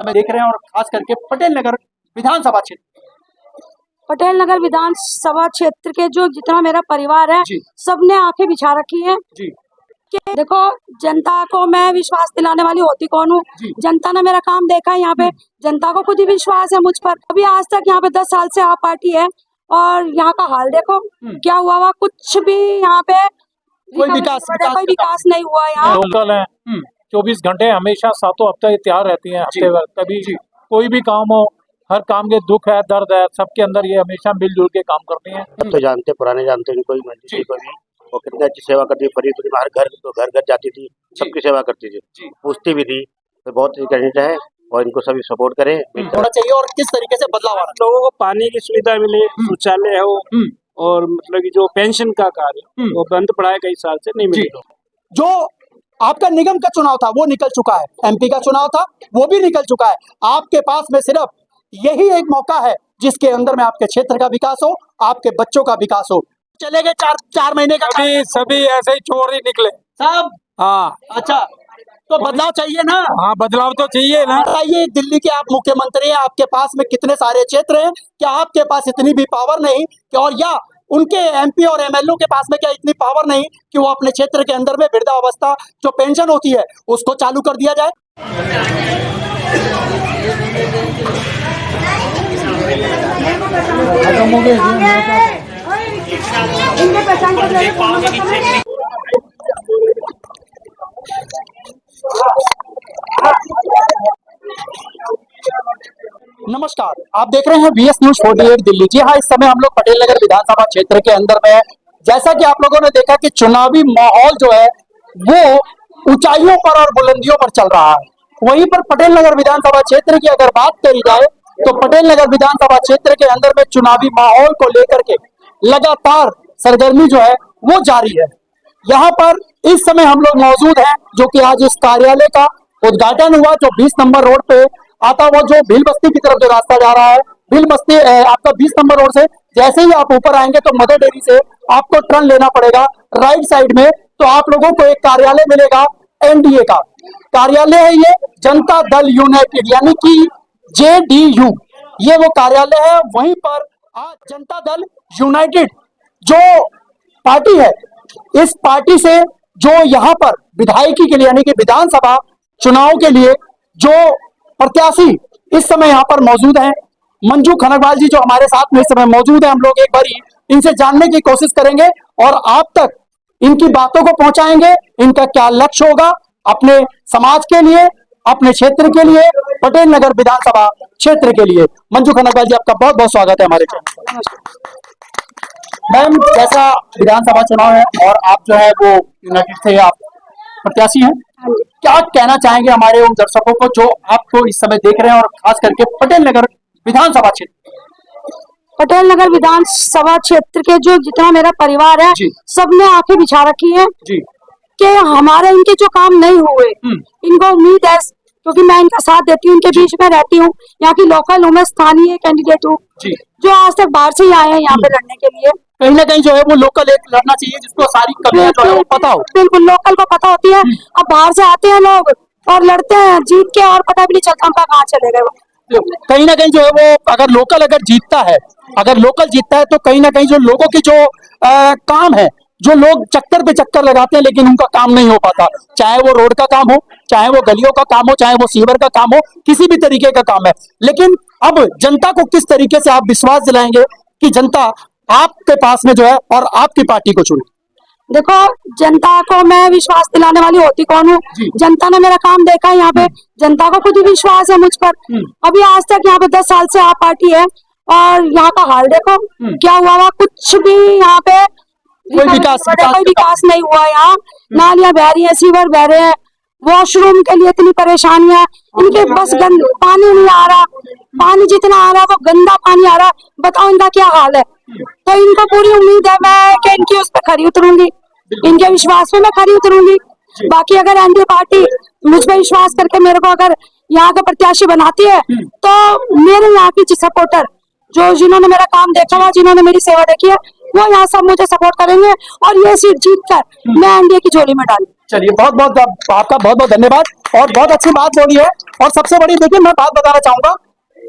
में देख रहे हैं और खास करके पटेल नगर विधानसभा क्षेत्र पटेल नगर विधानसभा क्षेत्र के जो जितना मेरा परिवार है जी। सबने आंखें बिछा रखी है जी कि देखो जनता को मैं विश्वास दिलाने वाली होती कौन हूँ। जी। जनता ने मेरा काम देखा है यहाँ पे, जनता को खुद ही विश्वास है मुझ पर। अभी आज तक यहाँ पे 10 साल से आप पार्टी है और यहाँ का हाल देखो क्या हुआ कुछ भी यहाँ पे कोई विकास नहीं हुआ यहाँ। लोकल है 24 घंटे हमेशा सातों हफ्ते तैयार रहती हैं। हफ्ते भर कभी कोई भी काम हो, हर काम के दुख है दर्द है सबके अंदर ये हमेशा मिलजुल के काम करती हैं। तो जानते पुराने जानते हैं, कोई मंत्री को भी और कितनी अच्छी सेवा करती थी। फरीद हर घर जाती थी, सबकी सेवा करती थी, पूछती भी थी। तो बहुत कैंडिडेट है और इनको सभी सपोर्ट करें होना चाहिए। और किस तरीके से बदलाव आ रहा है? लोगों को पानी की सुविधा मिले, शौचालय हो और मतलब कि जो पेंशन का कार्य वो बंद पड़ा है कई साल से नहीं मिली। जो आपका निगम का चुनाव था वो निकल चुका है, एमपी का चुनाव था वो भी निकल चुका है। आपके पास में सिर्फ यही एक मौका है जिसके अंदर में आपके क्षेत्र का विकास हो, आपके बच्चों का विकास हो। चले गए चार महीने का सभी ऐसे ही चोर ही निकले सब। हाँ अच्छा, तो बदलाव चाहिए ना? हाँ बदलाव तो चाहिए ना। बताइए, दिल्ली के आप मुख्यमंत्री हैं, आपके पास में कितने सारे क्षेत्र हैं, क्या आपके पास इतनी भी पावर नहीं कि और या उनके एमपी और एमएलए के पास में क्या इतनी पावर नहीं कि वो अपने क्षेत्र के अंदर में वृद्धावस्था जो पेंशन होती है उसको चालू कर दिया जाए? नमस्कार, आप देख रहे हैं VS News 48 दिल्ली। जी हाँ, इस समय हम लोग पटेल नगर विधानसभा क्षेत्र के अंदर में है। जैसा कि आप लोगों ने देखा कि चुनावी माहौल जो है वो ऊंचाइयों पर और बुलंदियों पर चल रहा है। वहीं पर पटेल नगर विधानसभा क्षेत्र की अगर बात करी जाए तो पटेल नगर विधानसभा क्षेत्र के अंदर में चुनावी माहौल को लेकर के लगातार सरगर्मी जो है वो जारी है। यहाँ पर इस समय हम लोग मौजूद हैं जो कि आज इस कार्यालय का उद्घाटन हुआ जो 20 नंबर रोड पे आता हुआ जो भील बस्ती की तरफ जो रास्ता जा रहा है, भील बस्ती आपका 20 नंबर रोड से जैसे ही आप ऊपर आएंगे तो मदर डेयरी से आपको टर्न लेना पड़ेगा राइट साइड में। तो आप लोगों को एक कार्यालय मिलेगा, एनडीए का कार्यालय है ये, जनता दल यूनाइटेड यानी कि JDU, ये वो कार्यालय है। वहीं पर आज जनता दल यूनाइटेड जो पार्टी है, इस पार्टी से जो यहाँ पर विधायकी के लिए यानी कि विधानसभा चुनाव के लिए जो प्रत्याशी इस समय यहाँ पर मौजूद हैं, मंजू खनकवाल जी जो हमारे साथ में इस समय मौजूद है, हम लोग एक बार इनसे जानने की कोशिश करेंगे और आप तक इनकी बातों को पहुंचाएंगे। इनका क्या लक्ष्य होगा अपने समाज के लिए, अपने क्षेत्र के लिए, पटेल नगर विधानसभा क्षेत्र के लिए। मंजू खनकवाल जी, आपका बहुत बहुत स्वागत है हमारे चैनल। मैम, जैसा विधानसभा चुनाव है और आप जो है वो यूनाइटेड से आप प्रत्याशी हैं, क्या कहना चाहेंगे हमारे उन दर्शकों को जो आपको इस समय देख रहे हैं और खास करके पटेल नगर विधानसभा क्षेत्र? पटेल नगर विधानसभा क्षेत्र के जो जितना मेरा परिवार है सबने आंखें बिछा रखी है कि हमारे इनके जो काम नहीं हुए, इनको उम्मीद है क्योंकि मैं इनका साथ देती हूँ, इनके बीच में रहती हूँ, यहाँ की लोकल हूँ, मैं स्थानीय कैंडिडेट हूँ जो आज तक बाहर से ही आए हैं यहाँ पे लड़ने के लिए। कहीं ना कहीं जो है वो लोकल एक लड़ना चाहिए जिसको सारी कमियां जो है वो पता हो। बिल्कुल लोकल को पता होती है। अब बाहर से आते हैं लोग और लड़ते हैं जीत के और पता भी नहीं चलता उनका कहाँ चले गए। कहीं ना कहीं जो है वो अगर लोकल जीतता है तो कहीं ना कहीं जो लोगों की जो काम है, जो लोग चक्कर पे चक्कर लगाते हैं लेकिन उनका काम नहीं हो पाता, चाहे वो रोड का काम हो, चाहे वो गलियों का काम हो, चाहे वो सीवर का काम हो, किसी भी तरीके का काम है। लेकिन अब जनता को किस तरीके से आप विश्वास दिलाएंगे कि जनता आपके पास में जो है और आपकी पार्टी को चुने? देखो, जनता को मैं विश्वास दिलाने वाली होती कौन हूँ। जनता ने मेरा काम देखा है यहाँ पे, जनता को खुद ही विश्वास है मुझ पर। अभी आज तक यहाँ पे 10 साल से आप पार्टी है और यहाँ का हाल देखो क्या हुआ कुछ भी यहाँ पे कोई विकास नहीं हुआ। यहाँ नालियां बह रही है, सीवर बह रहे हैं, वॉशरूम के लिए इतनी परेशानियां, इनके बस पानी नहीं आ रहा, पानी जितना आ रहा वो गंदा पानी आ रहा। बताओ इनका क्या हाल है। तो इनको पूरी उम्मीद है मैं कि इनकी उस पर खरी उतरूंगी, इनके विश्वास में मैं खरी उतरूंगी। बाकी अगर एनडीए पार्टी मुझ पर विश्वास करके मेरे को अगर यहाँ का प्रत्याशी बनाती है तो मेरे यहाँ की सपोर्टर जो जिन्होंने मेरा काम देखा हुआ, जिन्होंने मेरी सेवा देखी है, वो यहाँ सब मुझे सपोर्ट करेंगे और ये सीट जीत कर मैं एनडीए की झोली में डालूं। चलिए बहुत बहुत आपका बहुत बहुत धन्यवाद और बहुत अच्छी बात बोली है। और सबसे बड़ी देखिए मैं बात बताना चाहूंगा,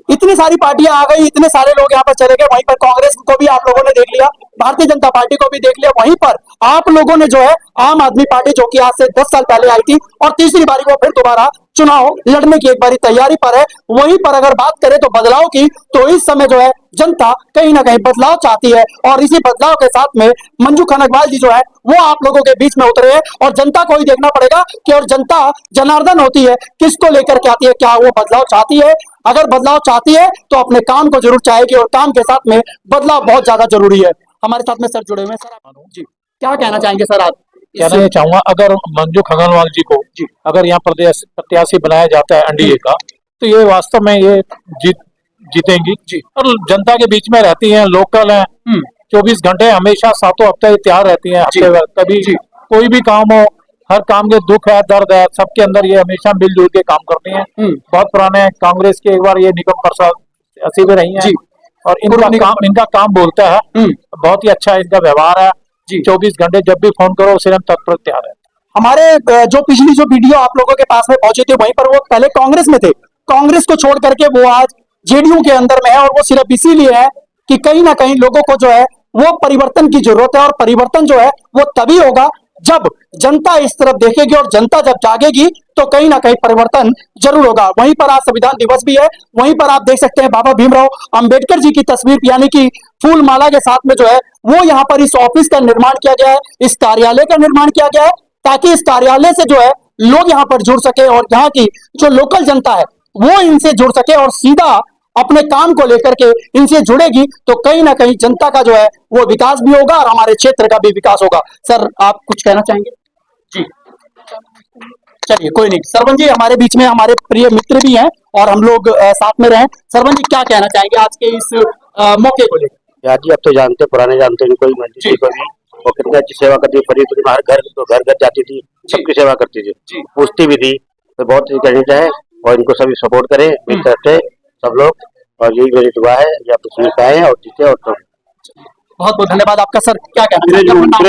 इतनी सारी पार्टियां आ गई, इतने सारे लोग यहाँ पर चले गए, वहीं पर कांग्रेस को भी आप लोगों ने देख लिया, भारतीय जनता पार्टी को भी देख लिया, वहीं पर आप लोगों ने जो है आम आदमी पार्टी जो कि आज से 10 साल पहले आई थी और तीसरी बारी वो फिर दोबारा चुनाव लड़ने की एक बारी तैयारी पर है, वहीं पर अगर बात करें तो बदलाव की, तो इस समय जो है जनता कहीं ना कहीं बदलाव चाहती है और इसी बदलाव के साथ में मंजू खनकवाल जी जो है वो आप लोगों के बीच में उतरे हैं और जनता को ही देखना पड़ेगा कि और जनता जनार्दन होती है, किसको लेकर के आती है, क्या वो बदलाव चाहती है। अगर बदलाव चाहती है तो अपने काम को जरूर चाहेगी और काम के साथ में बदलाव बहुत ज्यादा जरूरी है। हमारे साथ में सर जुड़े हुए हैं। सर आप जी क्या कहना चाहेंगे सर आप? कहना ये चाहूंगा, अगर मंजू खगनवाल जी को अगर यहाँ प्रदेश प्रत्याशी बनाया जाता है एनडीए का, तो ये वास्तव में ये जीतेंगी जी। और जनता के बीच में रहती हैं, लोकल हैं, 24 घंटे हमेशा सातों हफ्ते तैयार रहती हैं, हफ्ते भर कभी कोई भी काम हो, हर काम के दुख है दर्द है सबके अंदर ये हमेशा मिलजुल के काम करती हैं। बहुत पुराने कांग्रेस के एक बार ये निगम प्रसाद ऐसी भी रही हैं और इनका काम बोलता है, बहुत ही अच्छा इनका व्यवहार है जी। 24 घंटे जब भी फोन करो उसे हम तत्पर तैयार है। हमारे जो पिछली जो वीडियो आप लोगों के पास में पहुंची थी वहीं पर वो पहले कांग्रेस में थे, कांग्रेस को छोड़ करके वो आज जेडीयू के अंदर में है और वो सिर्फ इसीलिए है कि कहीं ना कहीं लोगों को जो है वो परिवर्तन की जरूरत है और परिवर्तन जो है वो तभी होगा जब जनता इस तरफ देखेगी और जनता जब जागेगी तो कहीं ना कहीं परिवर्तन जरूर होगा। वहीं पर आज संविधान दिवस भी है, वहीं पर आप देख सकते हैं बाबा भीमराव अंबेडकर जी की तस्वीर यानी कि फूल माला के साथ में जो है वो यहाँ पर इस ऑफिस का निर्माण किया गया है, इस कार्यालय का निर्माण किया गया है ताकि इस कार्यालय से जो है लोग यहाँ पर जुड़ सके और यहाँ की जो लोकल जनता है वो इनसे जुड़ सके और सीधा अपने काम को लेकर के इनसे जुड़ेगी तो कहीं ना कहीं जनता का जो है वो विकास भी होगा और हमारे क्षेत्र का भी विकास होगा। सर आप कुछ कहना चाहेंगे? जी चलिए कोई नहीं, सरपंच जी हमारे बीच में हमारे प्रिय मित्र भी हैं और हम लोग साथ में रहे। सरपंच जी क्या कहना चाहेंगे आज के इस मौके को लेकर? यार जी अब तो जानते पुराने जानते हैं, कोई मंजू जी को भी और कितनी अच्छी सेवा करती थी, फरीदपुर में हर घर जाती थी, सबकी सेवा करती थी, पूछती भी थी, तो बहुत कैंडिडेट है और इनको सभी सपोर्ट करें मेरी तरफ से सब लोग, और यही मेरी दुआ है या तो सीट आए और जीते। और तो बहुत बहुत धन्यवाद आपका। सर क्या कहना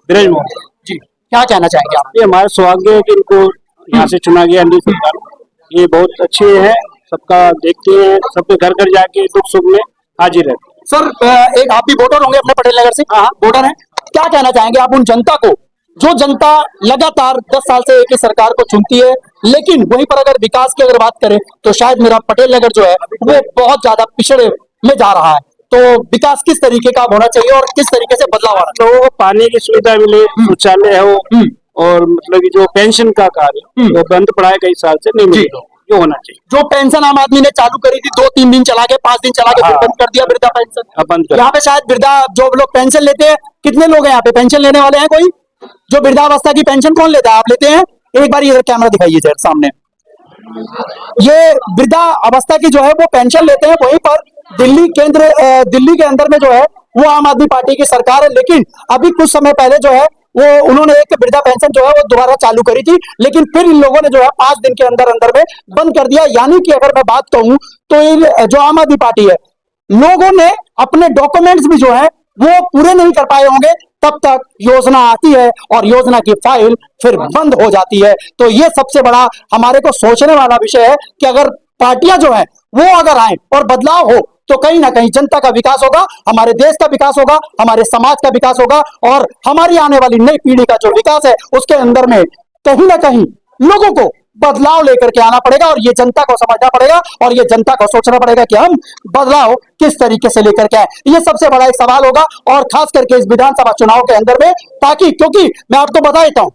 ब्रिज मोहन जी क्या कहना चाहेंगे आप? ये हमारा सौभाग्य है कि इनको यहाँ से चुना गया एनडीए सरकार, ये बहुत अच्छे हैं, सबका देखते हैं, सबके घर घर जाके दुख सुख में हाजिर रहते हैं। सर एक आप भी वोटर होंगे अपने पटेल नगर से? हाँ वोटर हैं, क्या कहना चाहेंगे आप उन जनता को जो जनता लगातार 10 साल से एक ही सरकार को चुनती है, लेकिन वहीं पर अगर विकास की अगर बात करें तो शायद मेरा पटेल नगर जो है वो बहुत ज्यादा पिछड़े में जा रहा है, तो विकास किस तरीके का होना चाहिए और किस तरीके से बदलाव आना चाहिए? लोगों को पानी की सुविधा मिले, शौचालय हो और मतलब कि जो पेंशन का कार्य वो बंद पड़ा है कई साल से, नहीं मिल जो होना चाहिए। जो पेंशन आम आदमी ने चालू करी थी 2-3 दिन चला के 5 दिन चला के फिर बंद कर दिया वृद्धा पेंशन, बंद कर। यहाँ पे शायद वृद्धा जो लोग पेंशन लेते हैं, कितने लोग हैं यहाँ पे पेंशन लेने वाले हैं? कोई जो वृद्धावस्था की पेंशन कौन लेता है? आप लेते हैं? एक बार इधर कैमरा दिखाइए सर सामने, ये वृद्धा अवस्था की जो है वो पेंशन लेते हैं। वहीं पर दिल्ली के अंदर में जो है वो आम आदमी पार्टी की सरकार है, लेकिन अभी कुछ समय पहले जो है वो उन्होंने एक वृद्धा पेंशन जो है वो दोबारा चालू करी थी, लेकिन फिर इन लोगों ने जो है 5 दिन के अंदर अंदर में बंद कर दिया। यानी कि अगर मैं बात कहूं तो जो आम आदमी पार्टी है, लोगों ने अपने डॉक्यूमेंट्स भी जो है वो पूरे नहीं कर पाए होंगे, तब तक योजना आती है और योजना की फाइल फिर बंद हो जाती है। तो ये सबसे बड़ा हमारे को सोचने वाला विषय है कि अगर पार्टियां जो है वो अगर आए और बदलाव हो तो कहीं ना कहीं जनता का विकास होगा, हमारे देश का विकास होगा, हमारे समाज का विकास होगा और हमारी आने वाली नई पीढ़ी का जो विकास है उसके अंदर में कहीं ना कहीं लोगों को बदलाव लेकर के आना पड़ेगा और ये जनता को समझना पड़ेगा और ये जनता को सोचना पड़ेगा कि हम बदलाव किस तरीके से लेकर के आए। ये सबसे बड़ा एक सवाल होगा और खास करके इस विधानसभा चुनाव के अंदर में, ताकि क्योंकि मैं आपको बता देता हूं,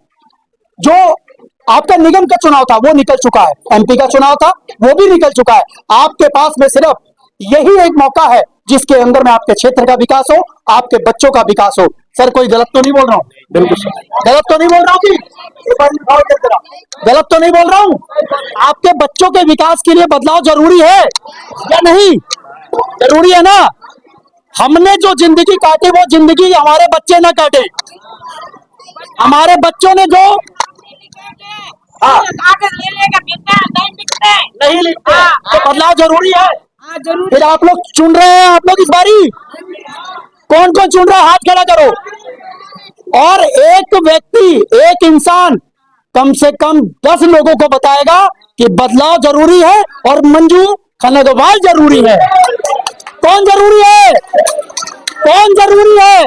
जो आपका निगम का चुनाव था वो निकल चुका है, एमपी का चुनाव था वो भी निकल चुका है। आपके पास में सिर्फ यही एक मौका है जिसके अंदर में आपके क्षेत्र का विकास हो, आपके बच्चों का विकास हो। सर कोई गलत तो नहीं बोल रहा हूँ? बिल्कुल गलत तो नहीं बोल रहा हूँ, गलत तो नहीं बोल रहा हूँ? आपके बच्चों के विकास के लिए बदलाव जरूरी है या नहीं? जरूरी है ना? हमने जो जिंदगी काटी वो जिंदगी हमारे बच्चे ना काटे। हमारे बच्चों ने जो नहीं लिखते तो बदलाव जरूरी है। फिर आप लोग चुन रहे हैं, आप लोग इस बारी कौन कौन चुन रहा है? हाथ खड़ा करो। और एक व्यक्ति, एक इंसान कम से कम 10 लोगों को बताएगा कि बदलाव जरूरी है और मंजू खनगवाल जरूरी है। कौन जरूरी है? कौन जरूरी है?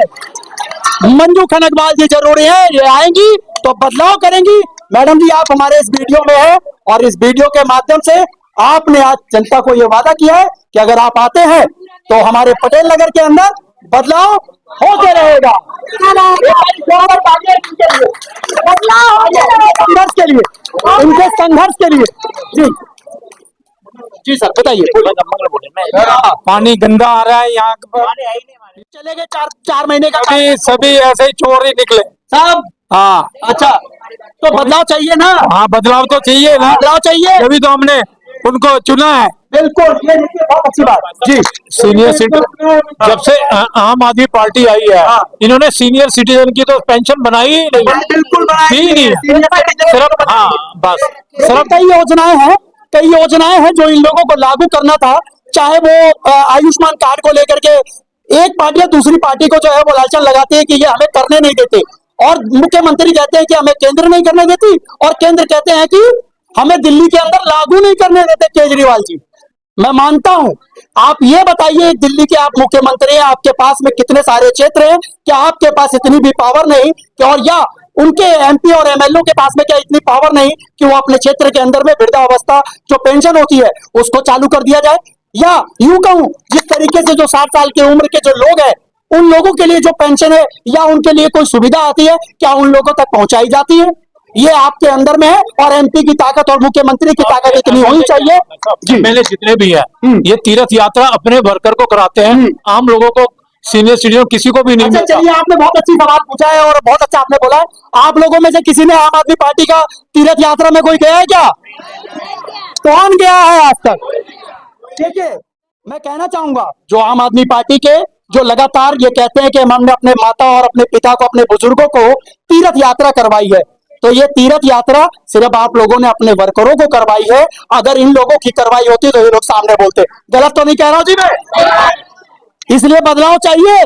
मंजू खनगवाल जी जरूरी है। ये आएंगी तो बदलाव करेंगी। मैडम जी, आप हमारे इस वीडियो में हैं और इस वीडियो के माध्यम से आपने आज जनता को ये वादा किया है कि अगर आप आते हैं तो हमारे पटेल नगर के अंदर बदलाव होते रहेगा। संघर्ष के लिए, इनके संघर्ष के लिए। जी जी सर, बताइए। पानी गंदा आ रहा है यहाँ पर, चले गए 4 महीने का सभी ऐसे ही चोर ही निकले साहब। हाँ अच्छा, तो बदलाव चाहिए ना? हाँ, बदलाव तो चाहिए ना, बदलाव चाहिए, तभी तो हमने उनको चुना है। बिल्कुल। ये देखिए, बहुत अच्छी बात जी। सीनियर सिटीजन, जब से आम आदमी पार्टी आई है, इन्होंने सीनियर सिटीजन की तो पेंशन बनाई ही नहीं, बिल्कुल दी नहीं है। सिर्फ हाँ, बस सिर्फ कई योजनाएं हैं जो इन लोगों को लागू करना था। चाहे वो आयुष्मान कार्ड को लेकर के एक पार्टी या दूसरी पार्टी को जो है वो लालचन लगाती है कि ये हमें करने नहीं देते, और मुख्यमंत्री कहते हैं कि हमें केंद्र नहीं करने देती, और केंद्र कहते हैं कि हमें दिल्ली के अंदर लागू नहीं करने देते। केजरीवाल जी, मैं मानता हूं, आप ये बताइए, दिल्ली के आप मुख्यमंत्री हैं, आपके पास में कितने सारे क्षेत्र हैं, क्या आपके पास इतनी भी पावर नहीं कि, और या उनके एमपी और एमएलए के पास में क्या इतनी पावर नहीं कि वो अपने क्षेत्र के अंदर में वृद्धावस्था जो पेंशन होती है उसको चालू कर दिया जाए? या यूं कहूं, जिस तरीके से जो 60 साल की उम्र के जो लोग हैं उन लोगों के लिए जो पेंशन है या उनके लिए कोई सुविधा आती है, क्या उन लोगों तक पहुंचाई जाती है? ये आपके अंदर में है, और एमपी की ताकत और मुख्यमंत्री की ताकत इतनी होनी चाहिए। एमएलए जितने भी है, ये तीर्थ यात्रा अपने वर्कर को कराते हैं, आम लोगों को, सीनियर सिटीजन किसी को भी नहीं अच्छा, मिलता। चलिए, आपने बहुत अच्छी सवाल पूछा है और बहुत अच्छा आपने बोला है। आप लोगों में से किसी ने आम आदमी पार्टी का तीर्थ यात्रा में कोई गया है क्या? कौन गया है आज तक? ठीक है, मैं कहना चाहूंगा, जो आम आदमी पार्टी के जो लगातार ये कहते हैं कि हमने अपने माता और अपने पिता को, अपने बुजुर्गों को तीर्थ यात्रा करवाई है, तो ये तीर्थ यात्रा सिर्फ आप लोगों ने अपने वर्करों को करवाई है। अगर इन लोगों की करवाई होती तो ये लोग सामने बोलते। गलत तो नहीं कह रहा हूं जी मैं? इसलिए बदलाव चाहिए।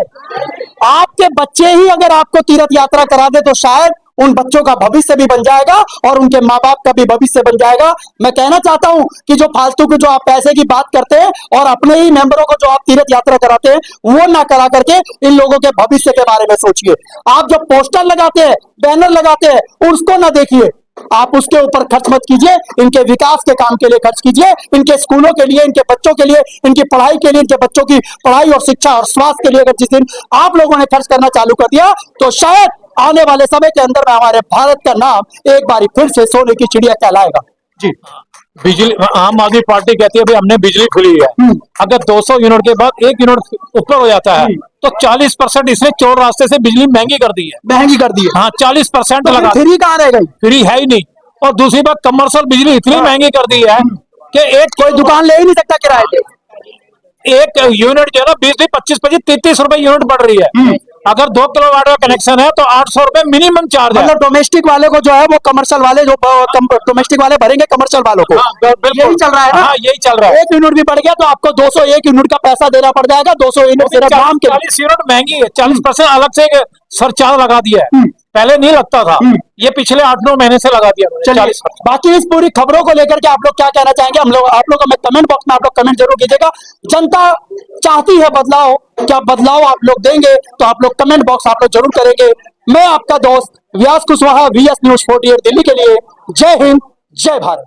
आपके बच्चे ही अगर आपको तीर्थ यात्रा करा दे तो शायद उन बच्चों का भविष्य भी बन जाएगा और उनके माँ बाप का भी भविष्य बन जाएगा। मैं कहना चाहता हूं कि जो फालतू के जो आप पैसे की बात करते हैं और अपने ही मेंबरों को जो आप तीर्थ यात्रा कराते हैं वो ना करा करके इन लोगों के भविष्य के बारे में सोचिए। आप जो पोस्टर लगाते हैं, बैनर लगाते हैं, उसको ना देखिए, आप उसके ऊपर खर्च मत कीजिए। इनके विकास के काम के लिए खर्च कीजिए, इनके स्कूलों के लिए, इनके बच्चों के लिए, इनकी पढ़ाई के लिए, इनके बच्चों की पढ़ाई और शिक्षा और स्वास्थ्य के लिए अगर जिस दिन आप लोगों ने खर्च करना चालू कर दिया तो शायद आने वाले समय के अंदर में हमारे भारत का नाम एक बार फिर से सोने की चिड़िया कहलाएगा। जी, बिजली, आम आदमी पार्टी कहती है भाई हमने बिजली खुली है, अगर 200 यूनिट के बाद 1 यूनिट ऊपर हो जाता है तो 40% इसने चोर रास्ते से बिजली महंगी कर दी है। महंगी कर दी है। हाँ, 40% तो लगा, फ्री कहाँ रह गई? फ्री है ही नहीं। और दूसरी बात, कमर्शियल बिजली इतनी महंगी कर दी है कि एक कोई दुकान ले ही नहीं सकता किराए पे। एक यूनिट जो है ना 20, 25, 33 रुपए यूनिट बढ़ रही है। अगर 2 किलोवाट का कनेक्शन है तो 800 रुपए मिनिमम चार्ज है। मतलब डोमेस्टिक वाले को जो है वो कमर्शियल वाले जो डोमेस्टिक वाले भरेंगे कमर्शियल वालों को। हाँ, बिल्कुल यही चल रहा है ना? हाँ, यही चल रहा है। 1 यूनिट भी बढ़ गया तो आपको 201 यूनिट का पैसा देना पड़ जाएगा। 200 यूनिट सिर्फ नाम के। 40 यूनिट महंगी है, 40% अलग से सरचार्ज लगा दिया है, पहले नहीं लगता था, ये पिछले 8-9 महीने से लगा दिया। चलिए, बाकी इस पूरी खबरों को लेकर के आप लोग क्या कहना चाहेंगे? आप लोग हमें कमेंट बॉक्स में आप लोग कमेंट जरूर कीजिएगा। जनता चाहती है बदलाव, क्या बदलाव आप लोग देंगे? तो आप लोग कमेंट बॉक्स आप लोग जरूर करेंगे। मैं आपका दोस्त व्यास कुशवाहा, VS News 48 दिल्ली के लिए। जय हिंद, जय भारत।